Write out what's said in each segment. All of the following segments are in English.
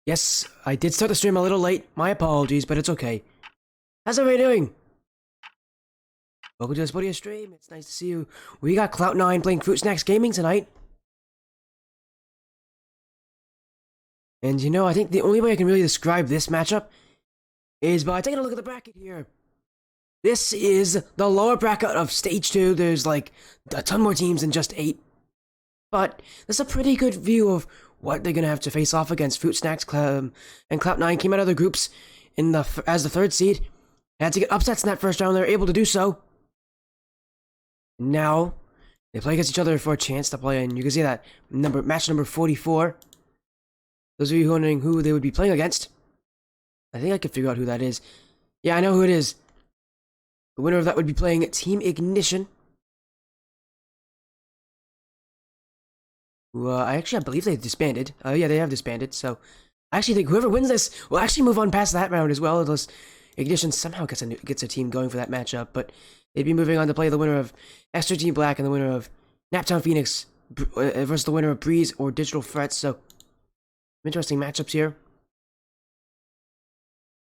Yes, I did start the stream a little late. My apologies, but it's okay. How's everybody doing? Welcome to the Spodia stream. It's nice to see you. We got Clout9 playing Fruit Snacks Gaming tonight. And you know, I think the only way I can really describe this matchup is by taking a look at the bracket here. This is the lower bracket of Stage 2. There's like a ton more teams than just 8. But there's a pretty good view of what they're going to have to face off against. Fruit Snacks and Clout9 came out of their groups as the 3rd seed. Had to get upsets in that first round. They were able to do so. Now, they play against each other for a chance to play, and you can see that match number 44. Those of you wondering who they would be playing against, I think I can figure out who that is. Yeah, I know who it is. The winner of that would be playing Team Ignition. Who, I believe they've disbanded. Yeah, they have disbanded, so I actually think whoever wins this will actually move on past that round as well, unless Ignition somehow gets a team going for that matchup, but they'd be moving on to play the winner of Extra Team Black and the winner of Naptown Phoenix versus the winner of Breeze or Digital Threats, so interesting matchups here.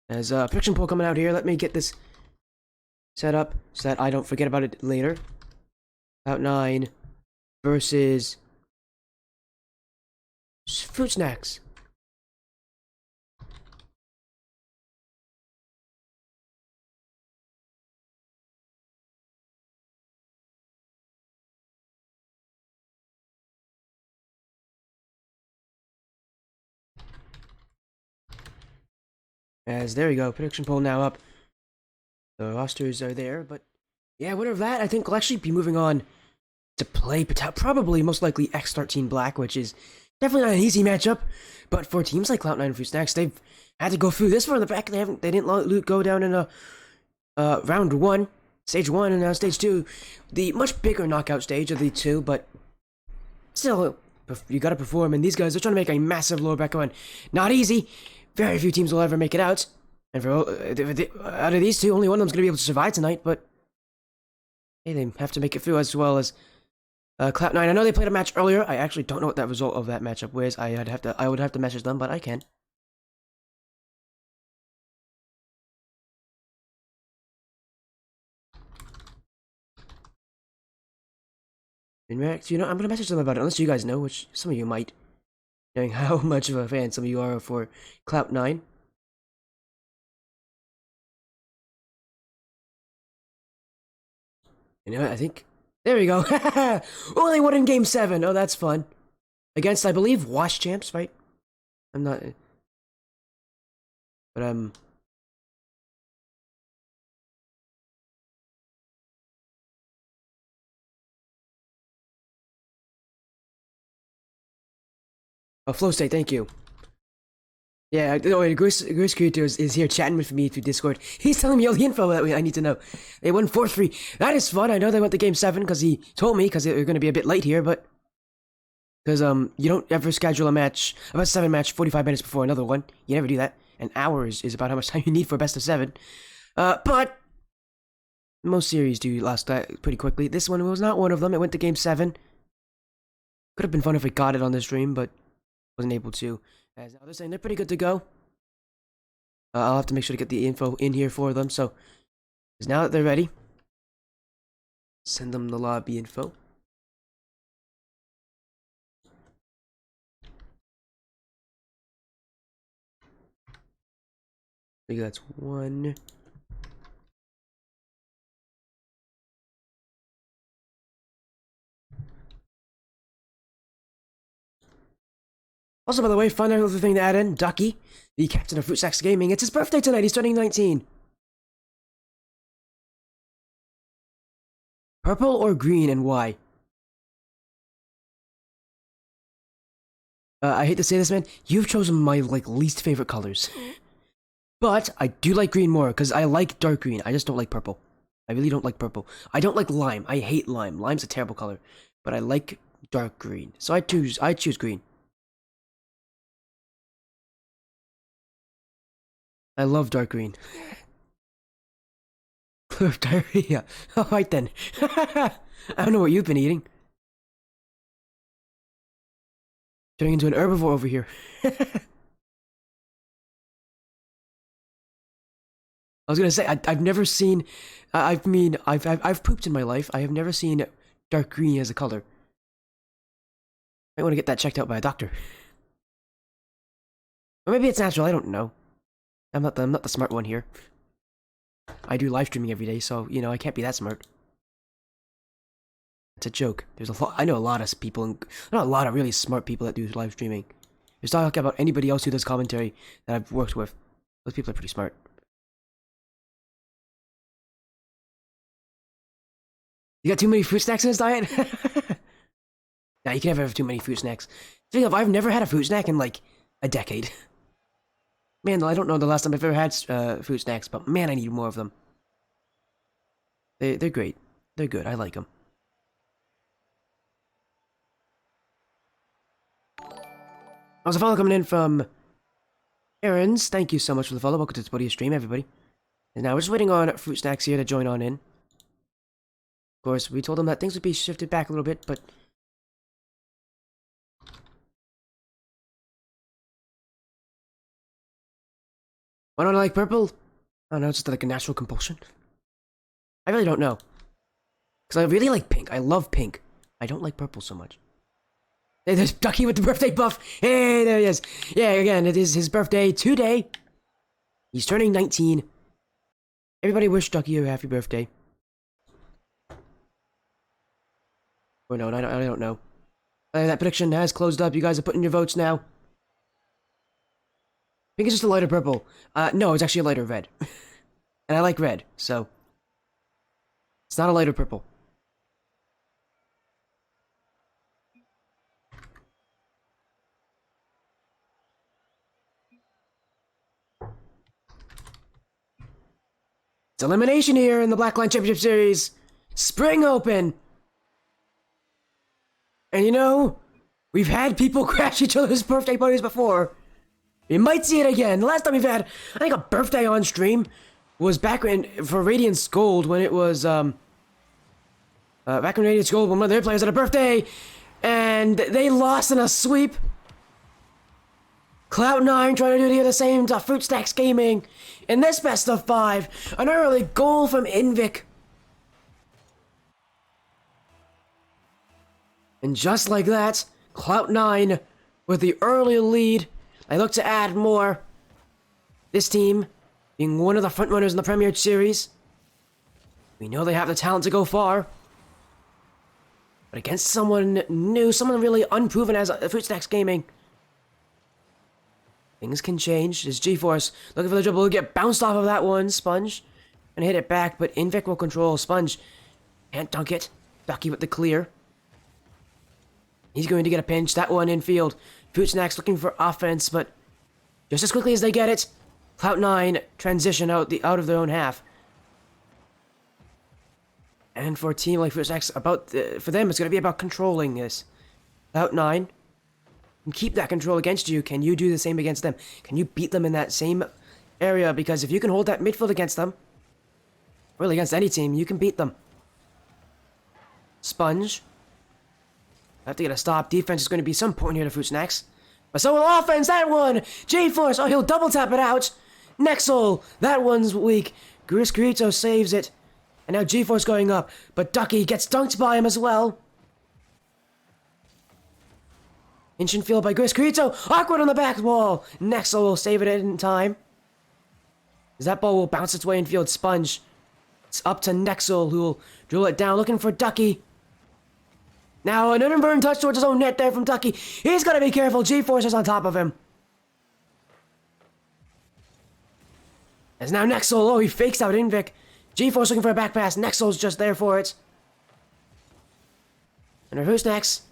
As a prediction poll coming out here, let me get this set up so that I don't forget about it later. Clout9 versus Fruit Snacks. As there we go, prediction poll now up. The rosters are there, but yeah, winner of that I think will actually be moving on to play probably most likely X13 Black, which is definitely not an easy matchup. But for teams like Clout9 and Fruit Snacks, they've had to go through this far in the bracket. They didn't go down in a round 1, stage 1, and now stage 2, the much bigger knockout stage of the two. But still, you gotta perform, and these guys are trying to make a massive lower bracket run. Not easy. Very few teams will ever make it out. And for out of these two, only one of them's going to be able to survive tonight, but hey, they have to make it through, as well as Clout9. I know they played a match earlier. I actually don't know what that result of that matchup was. I would have to message them, but I can. In fact, you know, I'm going to message them about it, unless you guys know, which some of you might, knowing how much of a fan some of you are for Clout9. You know what, I think... There we go. Oh, they won in Game 7. Oh, that's fun. Against, I believe, Wash Champs, right? I'm not... But, Oh, Flow State, thank you. Yeah, Grace Creator is here chatting with me through Discord. He's telling me all the info that I need to know. They won 4-3. That is fun. I know they went to Game 7 because he told me, because they're going to be a bit late here, but... Because, you don't ever schedule a best 7 match 45 minutes before another one. You never do that. An hour is about how much time you need for a best of 7. But... Most series do last that pretty quickly. This one was not one of them. It went to Game 7. Could have been fun if we got it on the stream, but wasn't able to. As now they're saying they're pretty good to go. I'll have to make sure to get the info in here for them. So, because now that they're ready, send them the lobby info. I think that's 1. Also, by the way, fun other thing to add in, Ducky, the captain of Fruit Snacks Gaming, it's his birthday tonight, he's turning 19. Purple or green, and why? I hate to say this, man, you've chosen my, least favorite colors. But, I do like green more, because I like dark green, I just don't like purple. I really don't like purple. I don't like lime, I hate lime. Lime's a terrible color. But I like dark green, so I choose green. I love dark green. Diarrhea. Alright then. I don't know what you've been eating. Turning into an herbivore over here. I was gonna say I've never seen. I've pooped in my life. I have never seen dark green as a color. Might want to get that checked out by a doctor. Or maybe it's natural. I don't know. I'm not the smart one here. I do live streaming every day, so you know I can't be that smart. It's a joke. There's a lot. I know a lot of people, not a lot of really smart people that do live streaming. Just talk about anybody else who does commentary that I've worked with. Those people are pretty smart. You got too many fruit snacks in his diet? Nah, you can never have too many fruit snacks. Speaking of, I've never had a fruit snack in like a decade. Man, I don't know the last time I've ever had fruit snacks, but man, I need more of them. They're great. They're good. I like them. Also, follow coming in from Aaron's. Thank you so much for the follow. Welcome to the Buddy stream, everybody. And now we're just waiting on fruit snacks here to join on in. Of course, we told them that things would be shifted back a little bit, but why don't I like purple? I don't know, it's just like a natural compulsion. I really don't know. Because I really like pink. I love pink. I don't like purple so much. Hey, there's Ducky with the birthday buff. Hey, there he is. Yeah, again, it is his birthday today. He's turning 19. Everybody wish Ducky a happy birthday. Or no, I don't know. That prediction has closed up. You guys are putting your votes now. I think it's just a lighter purple. No, it's actually a lighter red. And I like red, so it's not a lighter purple. It's elimination here in the Blackline Championship Series. Spring Open. And you know, we've had people crash each other's birthday parties before. We might see it again. The last time we've had, I think, a birthday on stream was back when, for Radiance Gold, when it was, back when Radiance Gold, when one of their players had a birthday, and they lost in a sweep. Clout9 trying to do the same to Fruit Stacks Gaming. In this best of 5, an early goal from Invik. And just like that, Clout9 with the early lead. They look to add more. This team being one of the frontrunners in the Premier Series. We know they have the talent to go far. But against someone new, someone really unproven as Fruit Stacks Gaming, things can change. There's G-Force looking for the dribble. He'll get bounced off of that one. Sponge. And hit it back, but Invik will control. Sponge can't dunk it. Ducky with the clear. He's going to get a pinch. That one infield. Fruit Snacks looking for offense, but just as quickly as they get it, Clout9 transition out of their own half. And for a team like Fruit Snacks, for them, it's going to be about controlling this. Clout9 can keep that control against you. Can you do the same against them? Can you beat them in that same area? Because if you can hold that midfield against them, really against any team, you can beat them. Sponge. Have to get a stop. Defense is going to be some point here to Fruit Snacks. But so will offense. That one. G-Force. Oh, he'll double tap it out. Nexel. That one's weak. Grisgrito saves it. And now G-Force going up. But Ducky gets dunked by him as well. Inch and field by Grisgrito. Awkward on the back wall. Nexel will save it in time. As that ball will bounce its way in field. Sponge. It's up to Nexel, who will drill it down. Looking for Ducky. Now, an inadvertent touch towards his own net there from Ducky. He's got to be careful. G-Force is on top of him. As now Nexel, oh, he fakes out Invik. G-Force looking for a back pass. Nexel's just there for it. And who's next?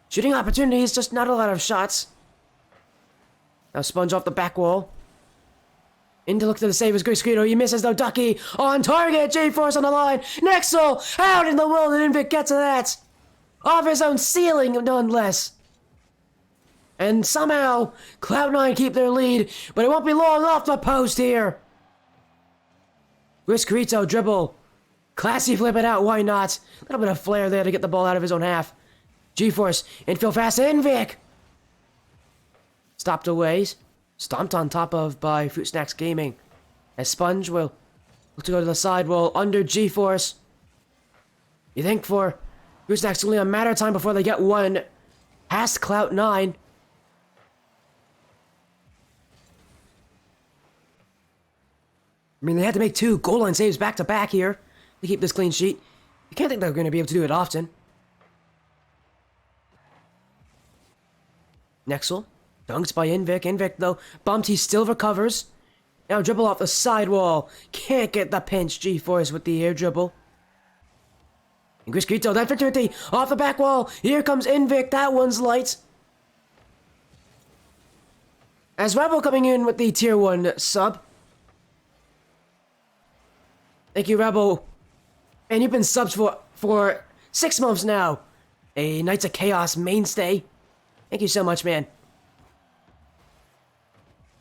Shooting opportunities, just not a lot of shots. Now Sponge off the back wall. In to look to the save is Grisgrito. He misses though. Ducky on target. G-Force on the line. Nexel, how in the world did Invik get to that? Off his own ceiling, none less. And somehow, Clout9 keep their lead, but it won't be long off the post here. Grisgrito dribble. Classy flip it out, why not? A little bit of flair there to get the ball out of his own half. G-Force, infield fast, Invik. Stopped away. Stomped on top of by Fruit Snacks Gaming. As Sponge will look to go to the sidewall under G-Force. You think for Gooseneck's only a matter of time before they get one past Clout 9. I mean, they had to make 2 goal line saves back to back here to keep this clean sheet. You can't think they're going to be able to do it often. Nexel, dunked by Invik. Invik, though, bumped, he still recovers. Now dribble off the sidewall. Can't get the pinch. G-Force with the air dribble. And Grisquito, that for 30, off the back wall. Here comes Invik, that one's light. As Rebel coming in with the tier 1 sub. Thank you, Rebel. And you've been subbed for 6 months now. A Knights of Chaos mainstay. Thank you so much, man.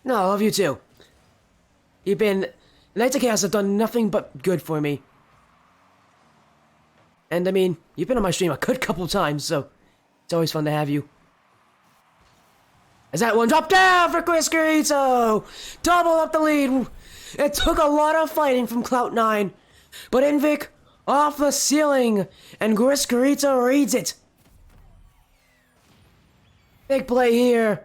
No, I love you too. Knights of Chaos have done nothing but good for me. And I mean, you've been on my stream a good couple times, so it's always fun to have you. As that one dropped down for Grisquito! Double up the lead! It took a lot of fighting from Clout 9, but Invik off the ceiling, and Grisquito reads it. Big play here.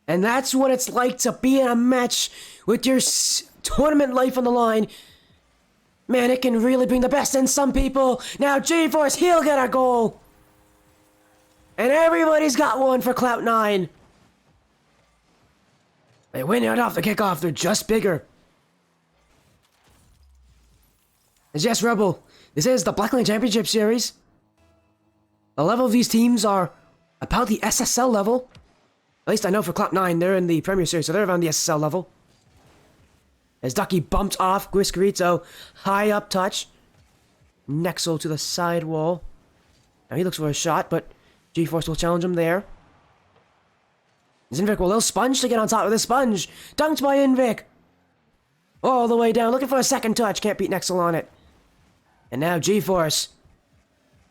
And that's what it's like to be in a match with your tournament life on the line. Man, it can really bring the best in some people. Now G-Force, he'll get a goal. And everybody's got one for Clout 9. They win it off the kickoff, they're just bigger. As yes, Rebel, this is the Black Lane Championship Series. The level of these teams are about the SSL level. At least I know for Clout 9, they're in the Premier Series, so they're around the SSL level. As Ducky bumped off Grisquito, high up touch. Nexel to the sidewall. Now he looks for a shot, but G-Force will challenge him there. Invik will little Sponge to get on top of the Sponge. Dunked by Invik. All the way down, looking for a second touch. Can't beat Nexel on it. And now G-Force.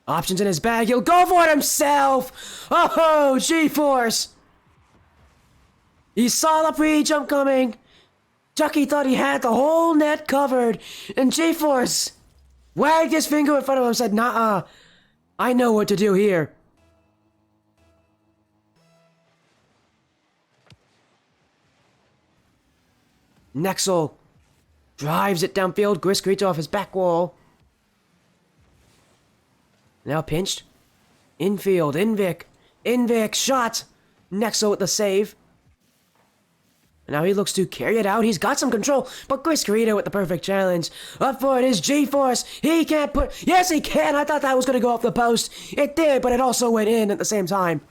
Options in his bag. He'll go for it himself. Oh, G-Force. He saw the pre-jump coming. Ducky thought he had the whole net covered. And G-Force wagged his finger in front of him and said, "Nah, I know what to do here." Nexel drives it downfield. Grisquito off his back wall. Now pinched. Infield. Invik. Invik. Shot. Nexel with the save. And now he looks to carry it out. He's got some control. But Grisquito with the perfect challenge. Up for it is G-Force. He can't put... Yes, he can. I thought that was going to go off the post. It did, but it also went in at the same time.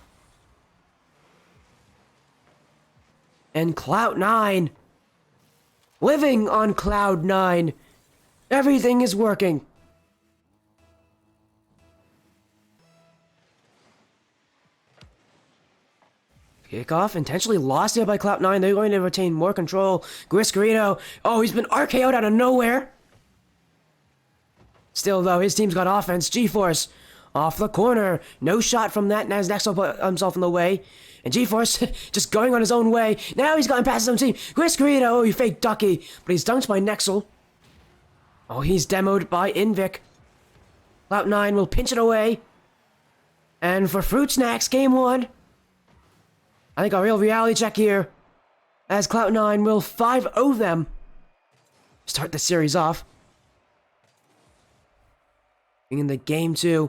And Clout 9... living on Cloud 9. Everything is working. Kickoff intentionally lost here by Cloud 9. They're going to retain more control. Grisquito. Oh, he's been RKO'd out of nowhere. Still, though, his team's got offense. G-Force off the corner. No shot from that. Now Nexel put himself in the way. And G-Force just going on his own way. Now he's gotten past his own team. Grisquito, oh, he faked Ducky. But he's dunked by Nexel. Oh, he's demoed by Invik. Clout 9 will pinch it away. And for Fruit Snacks, game 1. I think a real reality check here. As Clout 9 will 5-0 them. Start the series off. In the game 2.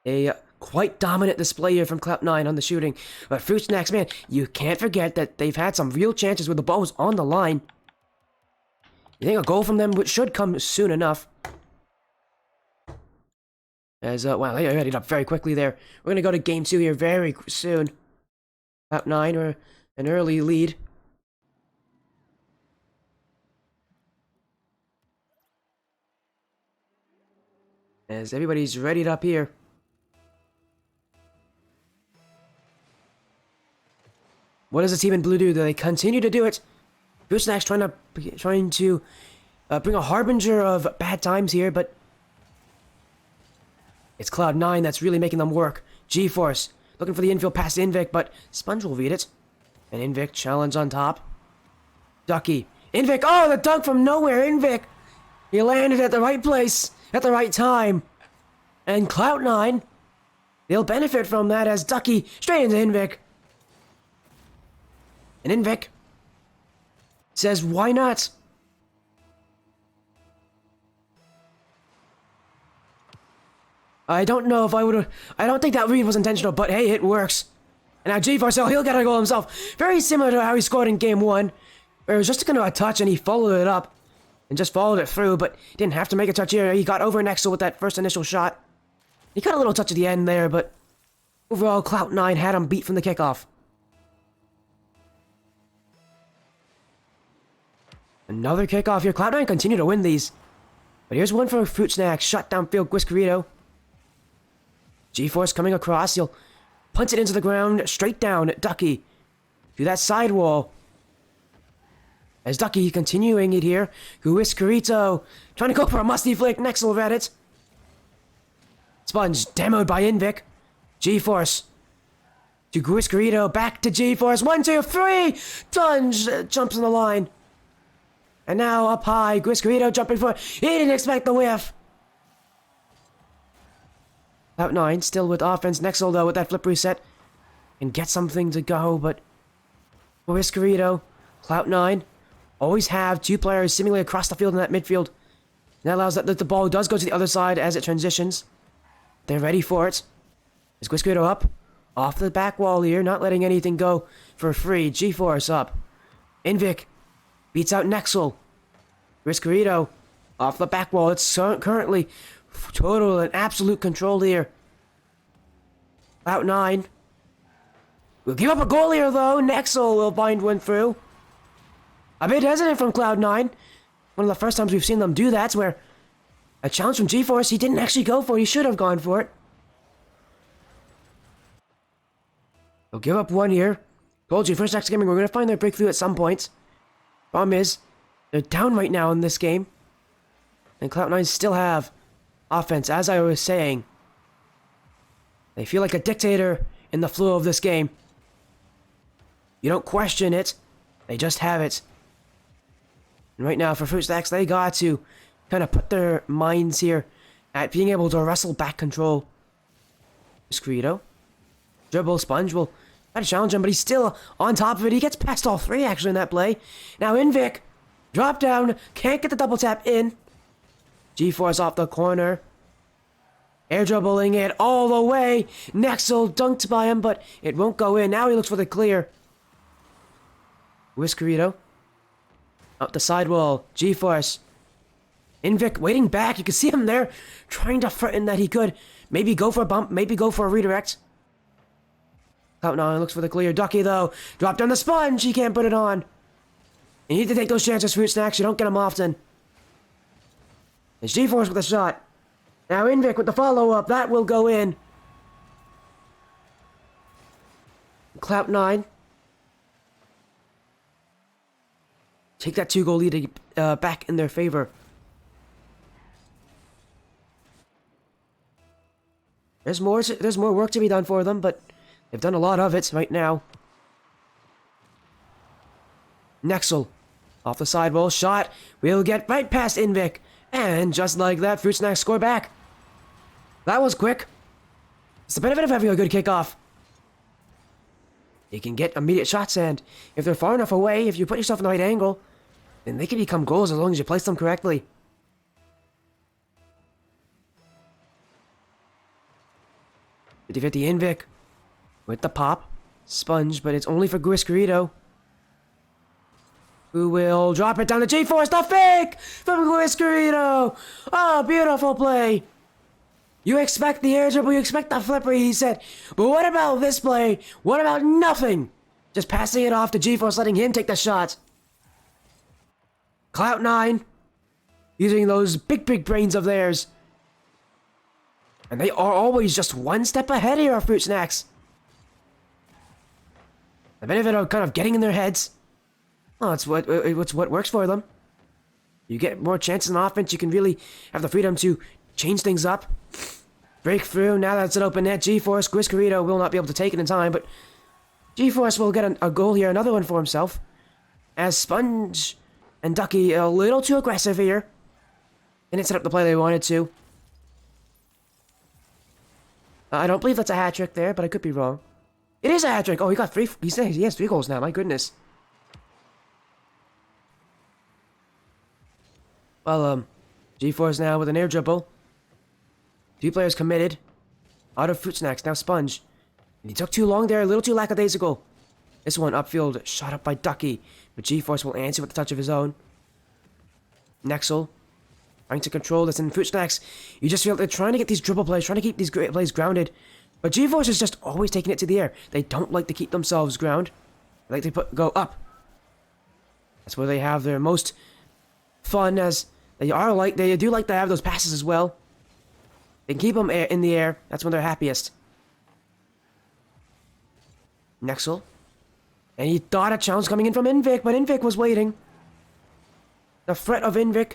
A quite dominant display here from Clout 9 on the shooting. But Fruit Snacks, man, you can't forget that they've had some real chances where the ball was on the line. You think a goal from them should come soon enough. As, wow, they readied up very quickly there. We're going to go to game 2 here very soon. Clout 9 or an early lead. As everybody's readied up here. What does the team in blue do? Do they continue to do it? Gooseneck's trying to bring a harbinger of bad times here, but it's Cloud 9 that's really making them work. G-Force looking for the infield past Invik, but Sponge will read it. And Invic challenge on top. Ducky. Invic, oh, the dunk from nowhere, Invic! He landed at the right place, at the right time. And Clout9, they'll benefit from that as Ducky straight into Invic. And Invic says, why not? I don't know if I would've... I don't think that read was intentional, but hey, it works. And now G4, he'll get a goal himself. Very similar to how he scored in Game 1. Where it was just a touch and he followed it up. And just followed it through, but didn't have to make a touch here. He got over Nexel with that first initial shot. He got a little touch at the end there, but... overall, Clout9 had him beat from the kickoff. Another kickoff here. Clout9 continue to win these. But here's one for Fruit Snacks. Shot downfield, Whiskerito. G-Force coming across. He'll punch it into the ground. Straight down at Ducky. To that sidewall. As Ducky continuing it here. Whiskerito. Trying to go for a musty flick. Nexel read it. Sponge demoed by Invic. G-Force. To Whiskerito. Back to G-Force. 1, 2, 3. Dunge jumps on the line. And now up high, Whiskerito jumping for it. He didn't expect the whiff. Clout9 still with offense. Nexel though with that flip reset. And get something to go, but Whiskerito, Clout9 always have two players seemingly across the field in that midfield. And that allows that the ball does go to the other side as it transitions. They're ready for it. Is Whiskerito up? Off the back wall here, not letting anything go for free. G-Force up. Invic beats out Nexel. Whiskerito off the back wall. It's currently total and absolute control here. Clout9 will give up a goal here though. Nexel will find one through. A bit hesitant from Clout9. One of the first times we've seen them do that, where a challenge from G-Force, he didn't actually go for it. He should have gone for it. They'll give up one here. Told you, first next gaming, we're going to find their breakthrough at some point. Problem is, they're down right now in this game. And Clout9 still have offense, as I was saying. They feel like a dictator in the flow of this game. You don't question it. They just have it. And right now, for Fruit Snacks, they got to kind of put their minds here at being able to wrestle back control. Whiskerito. Dribble, Sponge will try to challenge him, but he's still on top of it. He gets past all three, actually, in that play. Now, Invic, drop down, can't get the double tap in. G-Force off the corner. Air dribbling it all the way. Nexel dunked by him, but it won't go in. Now he looks for the clear. Whiskerito. Up the sidewall. G-Force. Invic waiting back. You can see him there trying to threaten that he could maybe go for a bump, maybe go for a redirect. Clout9 looks for the clear. Ducky, though. Drop down the Sponge. He can't put it on. You need to take those chances, Fruit Snacks. You don't get them often. It's G-Force with a shot. Now Invic with the follow-up. That will go in. Clout9. Take that 2-goal lead back in their favor. There's more work to be done for them, but they've done a lot of it right now. Nexel. Off the sidewall. Shot. We'll get right past Invic. And just like that, Fruit Snacks score back. That was quick. It's the benefit of having a good kickoff. You can get immediate shots, and if they're far enough away, if you put yourself in the right angle, then they can become goals as long as you place them correctly. 50-50 Invic with the pop. Sponge, but it's only for Whiskerito, who will drop it down to G-Force. The fake from Whiskerito. Oh, beautiful play. You expect the air dribble, you expect the flipper, he said. But what about this play? What about nothing? Just passing it off to G-Force, letting him take the shot. Clout9 using those big brains of theirs. And they are always just one step ahead here, Fruit Snacks. The benefit of kind of getting in their heads. Oh, it's what works for them. You get more chances on offense, you can really have the freedom to change things up. Breakthrough, now that's an open net. G-Force, Whiskerito will not be able to take it in time, but G-Force will get a goal here, another one for himself. As Sponge and Ducky a little too aggressive here. Didn't set up the play they wanted to. I don't believe that's a hat trick there, but I could be wrong. It is a hat trick. Oh, he got three. He has 3 goals now. My goodness. Well, G-Force now with an air dribble. 2 players committed. Out of Fruit Snacks. Now Sponge. And he took too long there. A little too lackadaisical. This one upfield. Shot up by Ducky. But G-Force will answer with a touch of his own. Nexel. Trying to control this in Fruit Snacks. You just feel like they're trying to get these dribble plays. Trying to keep these great plays grounded. But G-Force is just always taking it to the air. They don't like to keep themselves ground. They like to go up. That's where they have their most fun, as they do like to have those passes as well. They can keep them in the air. That's when they're happiest. Nexel. And he thought a challenge coming in from Invic, but Invic was waiting. The threat of Invic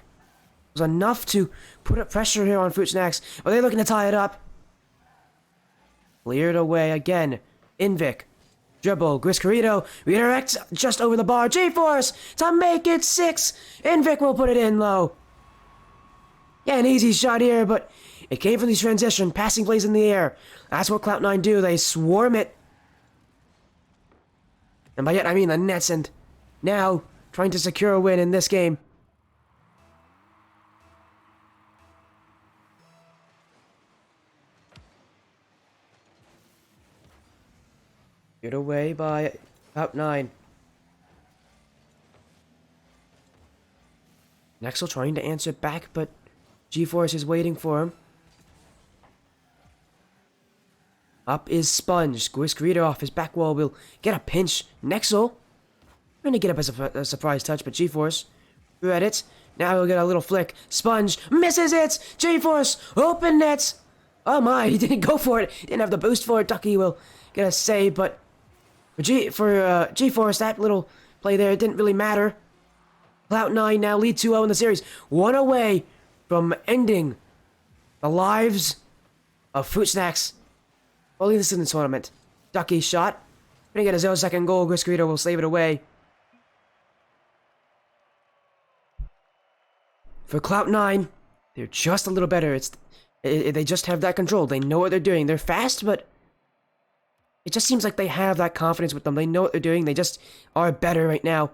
was enough to put up pressure here on Fruit Snacks. Are they looking to tie it up? Cleared away again. Invic. Dribble. Griscarito redirects just over the bar. G-Force to make it 6. Invic will put it in low. Yeah, an easy shot here, but it came from these transition, passing plays in the air. That's what Clout9 do. They swarm it. And by it, I mean the nets, and now trying to secure a win in this game. Get away by Clout9. Nexel trying to answer back, but G-Force is waiting for him. Up is Sponge. Griscarito off his back wall will get a pinch. Nexel trying to get up a surprise touch, but G-Force read it. Now he'll get a little flick. Sponge misses it. G-Force open net. Oh my, he didn't go for it. Didn't have the boost for it. Ducky will get a save, but for G-Force, that little play there didn't really matter. Clout9 now lead 2-0 in the series. 1 away from ending the lives of Fruit Snacks. Only this in the tournament. Ducky shot. Gonna get a 0-second goal. Griscarito will save it away. For Clout9, they're just a little better. They just have that control. They know what they're doing. They're fast, but it just seems like they have that confidence with them. They know what they're doing. They just are better right now.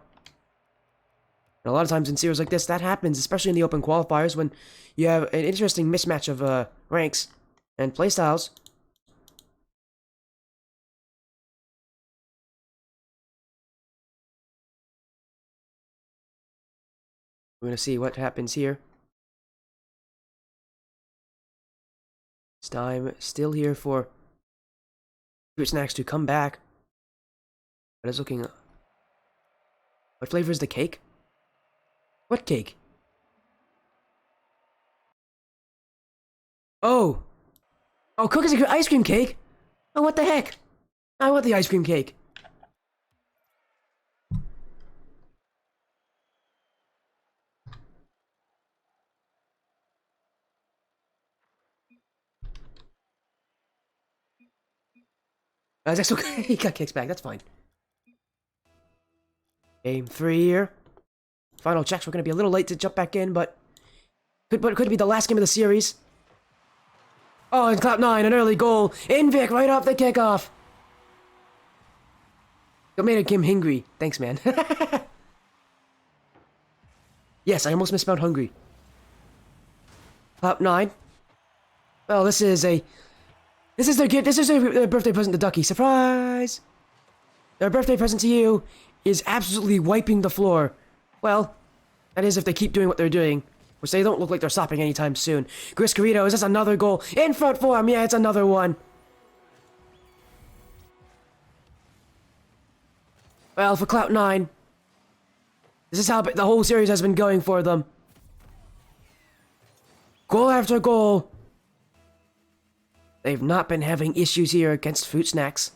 And a lot of times in series like this, that happens, especially in the open qualifiers, when you have an interesting mismatch of ranks and playstyles. We're going to see what happens here. It's time still here for Fruit Snacks to come back. But it's looking... What flavor is the cake? What cake? Oh! Oh, cookies and ice cream cake? Oh, what the heck? I want the ice cream cake. That's okay. He got kicks back. That's fine. Game 3 here. Final checks. We're going to be a little late to jump back in, but could be the last game of the series. Oh, and Clout9, an early goal. Invic right off the kickoff. You made a game hungry. Thanks, man. Yes, I almost misspelled hungry. Clout9. Well, this is their gift. This is their birthday present to Ducky. Surprise! Their birthday present to you is absolutely wiping the floor. Well, that is if they keep doing what they're doing, which they don't look like they're stopping anytime soon. Griscarito, is this another goal? In front for him. Yeah, it's another one. Well, for Clout9, this is how the whole series has been going for them. Goal after goal. They've not been having issues here against Fruit Snacks.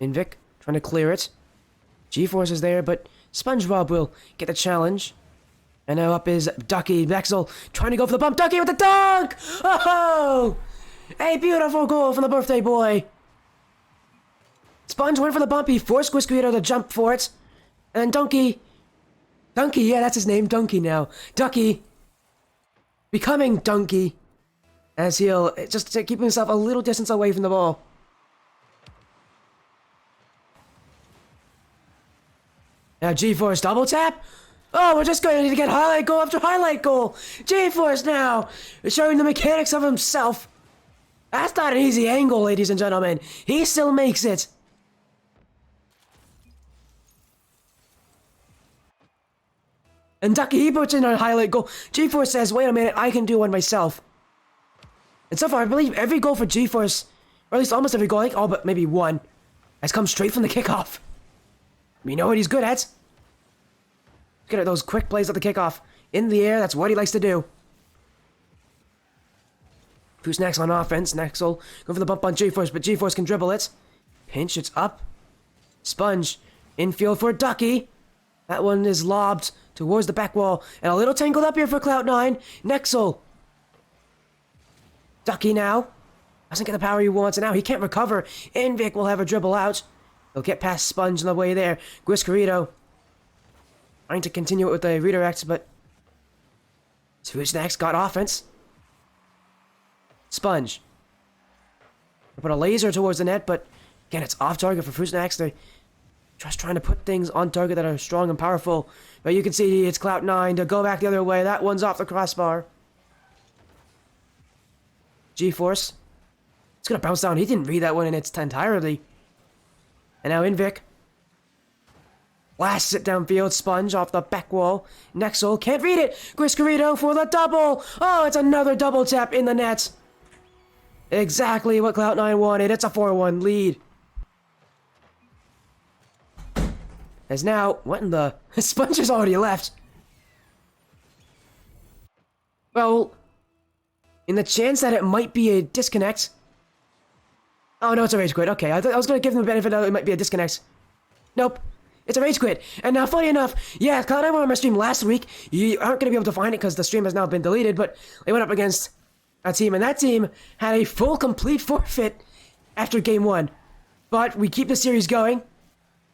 Invic trying to clear it. G-Force is there, but SpongeBob will get the challenge. And now up is Ducky. Nexel trying to go for the bump. Ducky with the dunk! Oh! A beautiful goal from the birthday boy. Sponge went for the bumpy, forced Quisquito to jump for it. And then Donkey, yeah, that's his name, Donkey now. Ducky, becoming Donkey, as he'll just keep himself a little distance away from the ball. Now G-Force double tap. Oh, we're just going to get highlight goal after highlight goal. G-Force now showing the mechanics of himself. That's not an easy angle, ladies and gentlemen. He still makes it. And Ducky, he puts in a highlight goal. G-Force says, wait a minute, I can do one myself. And so far, I believe every goal for G-Force, or at least almost every goal, like all but maybe one, has come straight from the kickoff. We know what he's good at. Good at those quick plays at the kickoff. In the air, that's what he likes to do. Who's next on offense? Nexel go for the bump on G-Force, but G-Force can dribble it. Pinch, it's up. Sponge, infield for Ducky. That one is lobbed towards the back wall. And a little tangled up here for Clout9. Nexel. Ducky now. Doesn't get the power he wants, and now he can't recover. Invic will have a dribble out. He'll get past Sponge on the way there. Quisquito trying to continue it with the redirect, but who's next? Got offense. Sponge. Put a laser towards the net, but again, it's off target for Fruitsnacks. They're just trying to put things on target that are strong and powerful. But you can see it's Clout9 to go back the other way. That one's off the crossbar. G-Force. It's going to bounce down. He didn't read that one in its entirety. And now Invic. Blasts it downfield. Sponge off the back wall. Nexel can't read it. Quisquito for the double. Oh, it's another double tap in the net. Exactly what Clout9 wanted. It's a 4-1 lead. As now, what in the... Sponge has already left. Well, in the chance that it might be a disconnect... Oh, no, it's a rage quit. Okay, I was going to give them the benefit that it might be a disconnect. Nope. It's a rage quit. And now, funny enough, yeah, Cloud9 were on my stream last week. You aren't going to be able to find it because the stream has now been deleted, but they went up against a team, and that team had a full, complete forfeit after game 1. But we keep the series going.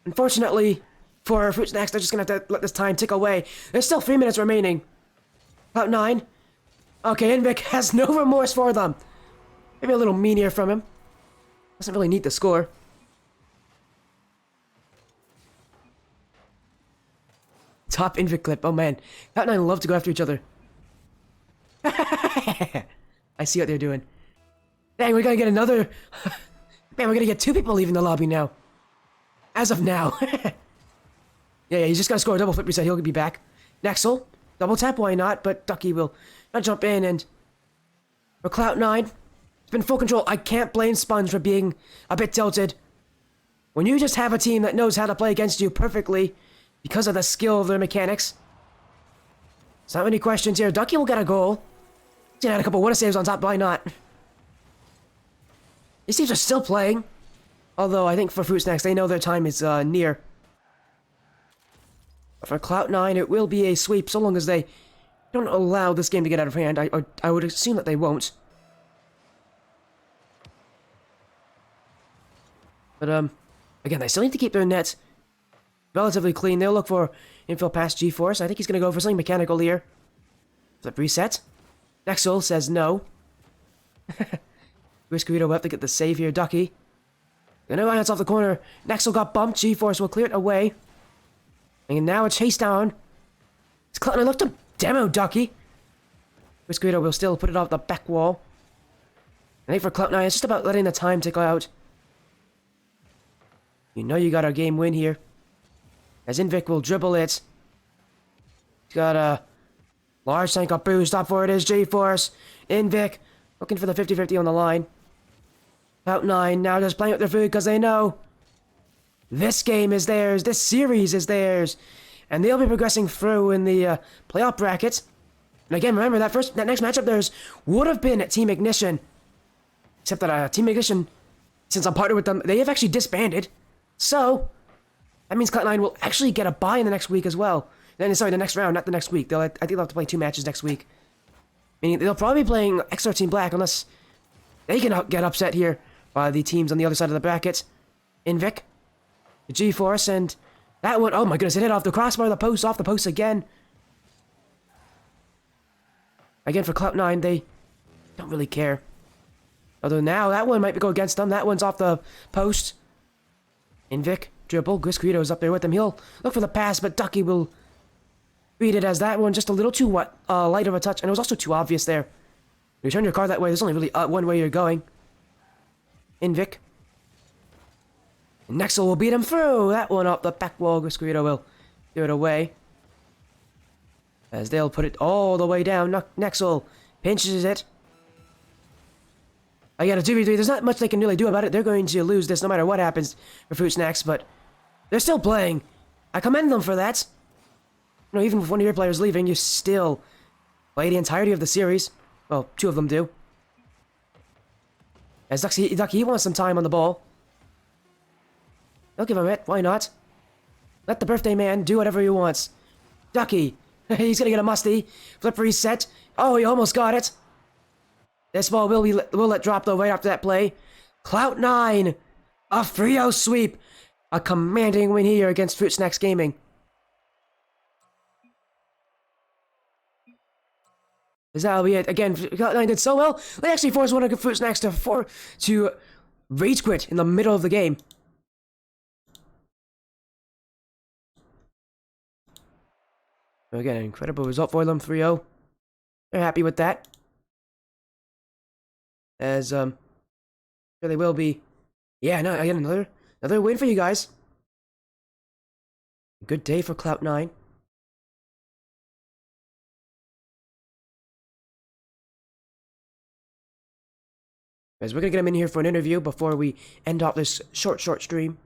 Unfortunately, for Fruitsnacks, they're just going to have to let this time tick away. There's still 3 minutes remaining. Clout9. Okay, Invic has no remorse for them. Maybe a little meanier from him. Doesn't really need the score. Top Invic clip. Oh man. Clout9 love to go after each other. I see what they're doing. Dang, we're gonna get another... Man, we're gonna get 2 people leaving the lobby now. As of now. Yeah, he's just gotta score a double flip reset. He'll be back. Nexel. Double tap, why not? But Ducky will not jump in, and... For Clout9, it's been full control. I can't blame Sponge for being a bit tilted. When you just have a team that knows how to play against you perfectly because of the skill of their mechanics. There's not many questions here. Ducky will get a goal. He's gonna add a couple winner saves on top, why not? These teams are still playing. Although, I think for Fruitsnacks, they know their time is near. But for Clout9, it will be a sweep so long as they don't allow this game to get out of hand. I would assume that they won't. But, again, they still need to keep their nets relatively clean. They'll look for infill past G-Force. I think he's going to go for something mechanical here. Flip reset. Nexel says no. Quisquito will have to get the save here. Ducky. Gonna line off the corner. Nexel got bumped. G-Force will clear it away. And now a chase down. It's Clout9 look to demo Ducky. Quisquito will still put it off the back wall. I think for Clout9, it's just about letting the time tick out. You know you got a game win here. As Invic will dribble it. He's got a large tank up boost. Up for it is G-Force. Invic looking for the 50-50 on the line. Clout9 now just playing with their food because they know this game is theirs. This series is theirs. And they'll be progressing through in the playoff bracket. And again, remember that next matchup theirs would have been at Team Ignition. Except that Team Ignition, since I'm partnered with them, they have actually disbanded. So, that means Clout9 will actually get a bye in the next week as well. Sorry, the next round, not the next week. I think they'll have to play 2 matches next week. Meaning they'll probably be playing X13 Black unless They can get upset here by the teams on the other side of the bracket. Invik, the G-Force, and that one, oh my goodness, it hit off the crossbar, off the post again. Again, for Clout9, they don't really care. Although now, that one might go against them. That one's off the post. Invik, dribble, Grisquito's up there with him. He'll look for the pass, but Ducky will read it as that one just a little too light of a touch, and it was also too obvious there. You turn your car that way, there's only really one way you're going. Invik. Nexel will beat him through. That one off the back wall. Grisquito will do it away. As they'll put it all the way down. Nexel pinches it. Again, a 2v3. There's not much they can really do about it. They're going to lose this no matter what happens for Fruit Snacks, but they're still playing. I commend them for that. You know, even with one of your players leaving, you still play the entirety of the series. Well, two of them do. As Ducky, he wants some time on the ball. They'll give him it. Why not? Let the birthday man do whatever he wants. Ducky. He's gonna get a musty. Flip reset. Oh, he almost got it. This ball will let drop though right after that play. Clout9. A 3-0 sweep. A commanding win here against Fruit Snacks Gaming. As that'll be it. Again, Clout9 did so well, they actually forced one of Fruit Snacks to rage quit in the middle of the game. Again, an incredible result for them, 3-0. They're happy with that. As, sure they will be. Yeah, no, again, another win for you guys. Good day for Clout9. As we're gonna get him in here for an interview before we end off this short stream.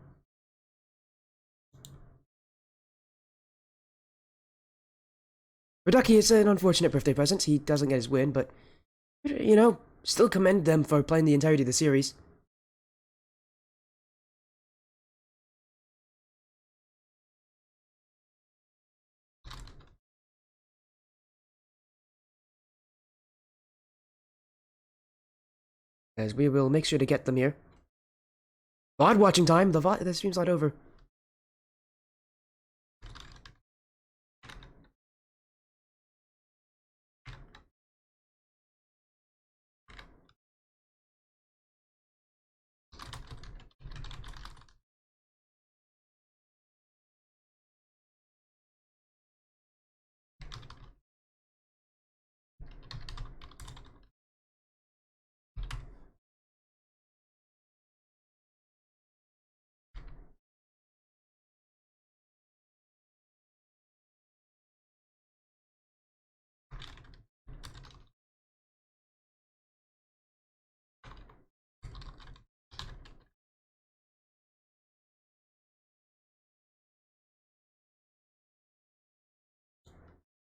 For Ducky, it's an unfortunate birthday present. He doesn't get his win, but, you know, still commend them for playing the entirety of the series. As we will make sure to get them here. VOD watching time. The stream's not over.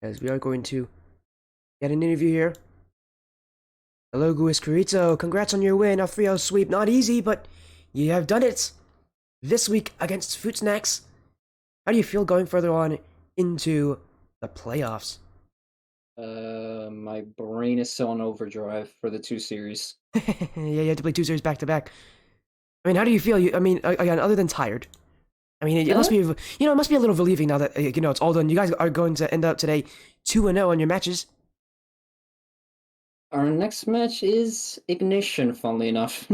As we are going to get an interview here. Hello, Guiscarito. Congrats on your win. A 3-0 sweep. Not easy, but you have done it this week against Fruit Snacks. How do you feel going further on into the playoffs? My brain is still on overdrive for the 2 series. Yeah, you have to play 2 series back to back. I mean, how do you feel? I mean, again, other than tired. I mean, it must be, it must be a little relieving now that, it's all done. You guys are going to end up today 2-0 on your matches. Our next match is Ignition, funnily enough.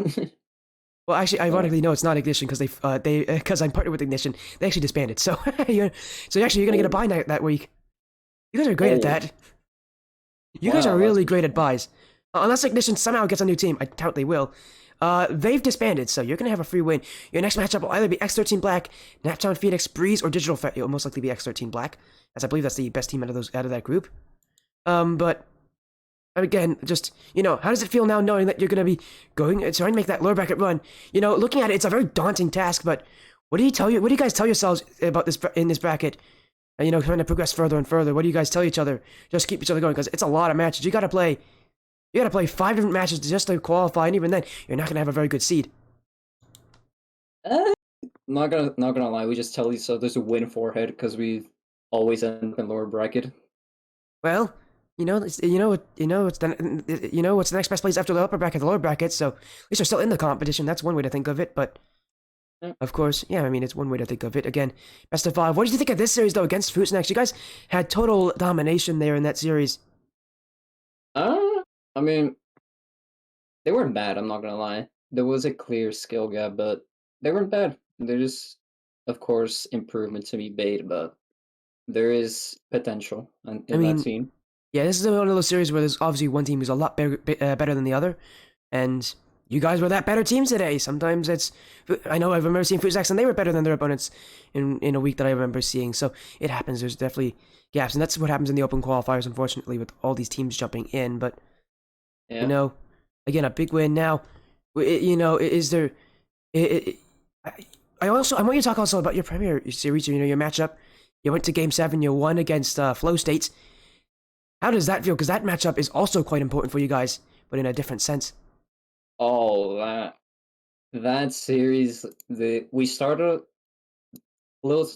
Well, actually, ironically, no, it's not Ignition because because I'm partnered with Ignition. They actually disbanded, so you're gonna get a bye night that week. You guys are great at that. You guys are really great at buys. Unless Ignition somehow gets a new team, I doubt they will. They've disbanded, so you're gonna have a free win. Your next matchup will either be X13 Black, Naptown Phoenix, Breeze, or Digital Fat. It'll most likely be X13 Black, as I believe that's the best team out of that group. But again, just how does it feel now knowing that you're gonna be trying to make that lower bracket run? Looking at it, it's a very daunting task. But what do you guys tell yourselves about this in this bracket? And trying to progress further and further. What do you guys tell each other? Just keep each other going because it's a lot of matches. You gotta play 5 different matches just to qualify, and even then, you're not gonna have a very good seed. Not gonna lie, we just tell each other there's a win forehead because we always end up in lower bracket. Well, what's the next best place after the upper bracket, the lower bracket. So at least they're still in the competition. That's one way to think of it. But Yeah. of course, yeah, I mean, it's one way to think of it. Again, best of five. What did you think of this series though against Fruits Next? You guys had total domination there in that series. I mean, they weren't bad. I'm not gonna lie. There was a clear skill gap, but they weren't bad. There's, of course, improvement to be made, but there is potential I in that mean, team. yeah, this is one of those series where there's obviously one team who's a lot better than the other, and you guys were that better team today. Sometimes I know I remember seeing Fruits Next and they were better than their opponents in a week that I remember seeing. So it happens. There's definitely gaps, and that's what happens in the open qualifiers, unfortunately, with all these teams jumping in. But you Yeah. know, again, a big win now. Is there? I I want you to talk also about your Premier Series. Your matchup. You went to Game 7. You won against Flow States. How does that feel? Because that matchup is also quite important for you guys, but in a different sense. Oh, that series. We started a little.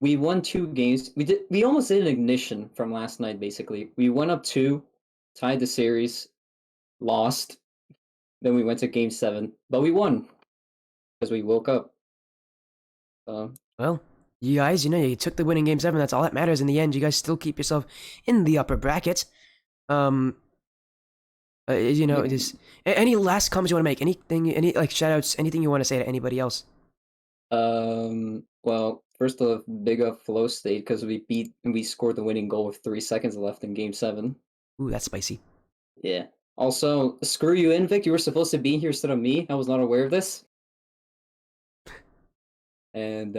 We won 2 games. We almost did an ignition from last night. Basically, we went up 2, tied the series, lost. Then we went to Game 7, but we won because we woke up. Well, you guys, you took the winning Game 7. That's all that matters in the end. You guys still keep yourself in the upper bracket. Um, Yeah. just any last comments you want to make? Anything, any like shout outs, anything you want to say to anybody else? Well, first off, big up Flow State because we scored the winning goal with 3 seconds left in Game 7. Ooh, that's spicy. Yeah. Also, screw you, Invic. You were supposed to be here instead of me. I was not aware of this. And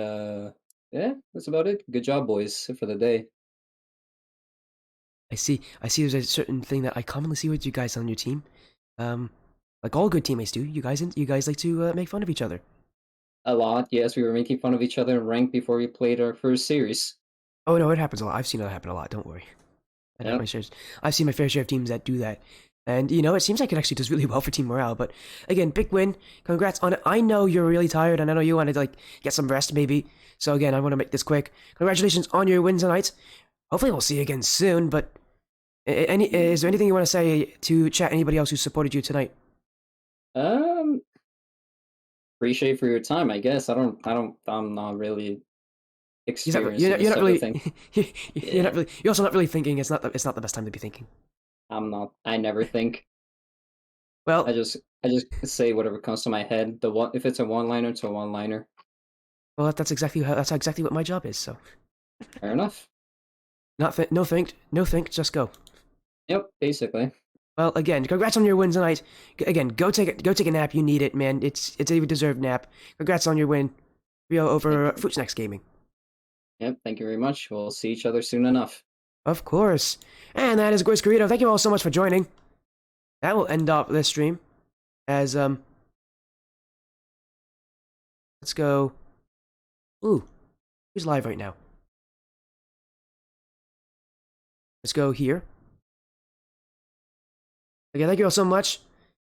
yeah, that's about it. Good job, boys, for the day. I see. I see. There's a certain thing that I commonly see with you guys on your team. Um, like all good teammates do. You guys like to make fun of each other. A lot, yes. We were making fun of each other in ranked before we played our first series. Oh no, it happens a lot. I've seen that happen a lot. Don't worry. And Yep. I've seen my fair share of teams that do that. And it seems like it actually does really well for team morale. But again, big win. Congrats on it. I know you're really tired, and I know you want to get some rest, maybe. So again, I want to make this quick. Congratulations on your win tonight. Hopefully, we'll see you again soon. But is there anything you want to say to chat? Anybody else who supported you tonight? Um, Appreciate for your time, I guess. I'm not really experienced in You're this not type of really thing. you're Yeah, not really you're also not really thinking. It's not the best time to be thinking. I'm not. I never think. I Well, just I just say whatever comes to my head. The one if it's a one-liner, it's a one-liner. that's exactly what my job is. So Fair enough. no think, just go. Yep, basically. Well, again, congrats on your win tonight. Again, go take a nap. You need it, man. It's a deserved nap. Congrats on your win. Rio Thank over you. Fruits Next Gaming. Yep, thank you very much. We'll see each other soon enough. Of course. And that is Gorito. Thank you all so much for joining. That will end up this stream. As let's go. Ooh, who's live right now? Let's go here. Okay, thank you all so much.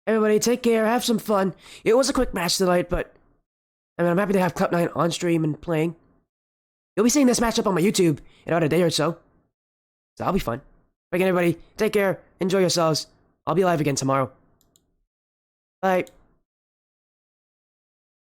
Everybody, take care. Have some fun. It was a quick match tonight, but I mean, I'm happy to have Clout9 on stream and playing. You'll be seeing this matchup on my YouTube in about a day or so. So that'll be fun. Again, everybody, take care. Enjoy yourselves. I'll be live again tomorrow. Bye.